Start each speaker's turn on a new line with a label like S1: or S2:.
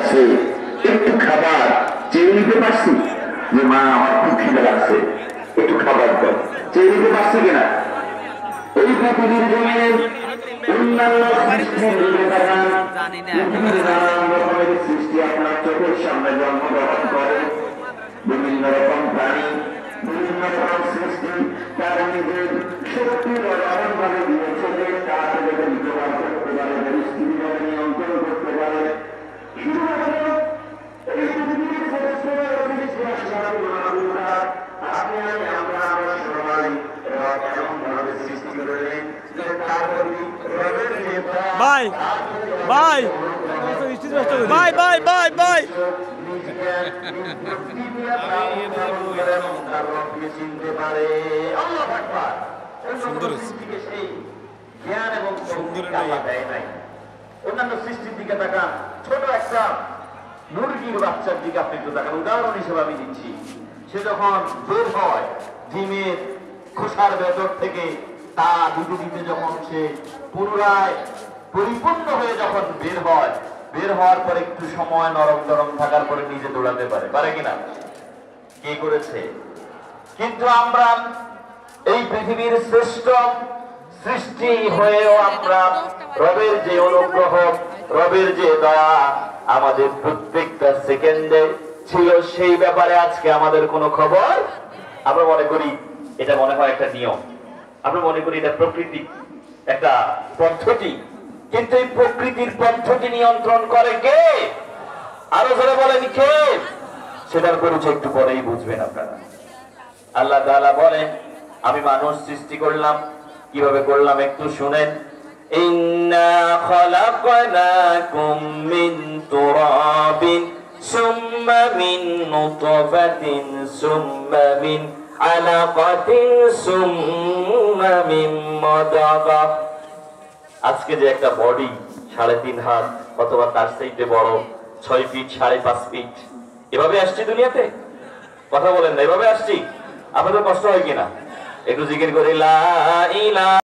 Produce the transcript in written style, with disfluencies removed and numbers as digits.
S1: কাছে একটু খাবার চেয়ে নিতে পারছি যে মা আমার খুব খিদে লাগছে, একটু খাবার দাও, চেয়ে নিতে পারছি কিনা? এই পৃথিবীর জমিনের অন্যান্য সৃষ্টি আপনার চোখের সামনে জন্মগ্রহণ করে। বিভিন্ন রকম প্রাণী, বিভিন্ন রকম সৃষ্টি তার নিজের শক্তির এমন ভাবে দিয়েছে যে তা থেকে ব্যবহার করতে পারে, পরিস্থিতিভাবে নিয়ন্ত্রণ করতে পারে। শুধুমাত্র এই পৃথিবীর আপনি আমরা সবাই এমন ভাবে সৃষ্টি করলেন যে তার
S2: ভাই ভাই ভাই ভাই ভাই ভাই সুন্দর
S1: জ্ঞান এবং অন্যান্য সৃষ্টির দিকে তাকান, ছোট একটা মুরগির বাচ্চার দিকে আপনি একটু তাকান, উদাহরণ হিসেবে আমি দিচ্ছি। সে যখন বের হয় ডিমের খোসার ভেতর থেকে, তা দিতে দিতে যখন সে পুনরায় পরিপূর্ণ হয়ে যখন বের হয়, বের হওয়ার পরে একটু সময় নরম নরম থাকার পরে নিজে দৌড়াতে পারে, পারে কিনা? কে করেছে? কিন্তু আমরা এই পৃথিবীর শ্রেষ্ঠ সৃষ্টি হয়েও আমরা রবের যে অনুগ্রহ, রবের যে দয়া আমাদের প্রত্যেকটা সেকেন্ডে ছিল, সেই ব্যাপারে আজকে আমাদের কোনো খবর। আমরা মনে করি এটা মনে হয় একটা নিয়ম, আমরা মনে করি এটা প্রকৃতি একটা পদ্ধতি, কিন্তু এই প্রকৃতির পদ্ধতি নিয়ন্ত্রণ করে কে? আরো জোরে বলেন কে? সেটার পরিচয় একটু পরেই বুঝবেন আপনারা। আল্লাহ তাআলা বলেন, আমি মানুষ সৃষ্টি করলাম, কিভাবে করলাম একটু শুনেন। ইন্না খালাকনাকুম মিন তুরাবিন সুম্মা মিন নুতফাতিন সুম্মা মিন আলাকাতিন সুম্মা মিন মাদাগাহ। আজকে যে একটা বডি 3.5 হাত অথবা তার চাইতে বড়, 6 ফিট 5.5 ফিট, এভাবে আসছি দুনিয়াতে? কথা বলেন না, এভাবে আসছি? আপনাদের কষ্ট হয় কিনা? একটু জিকির করে লা ইলাহা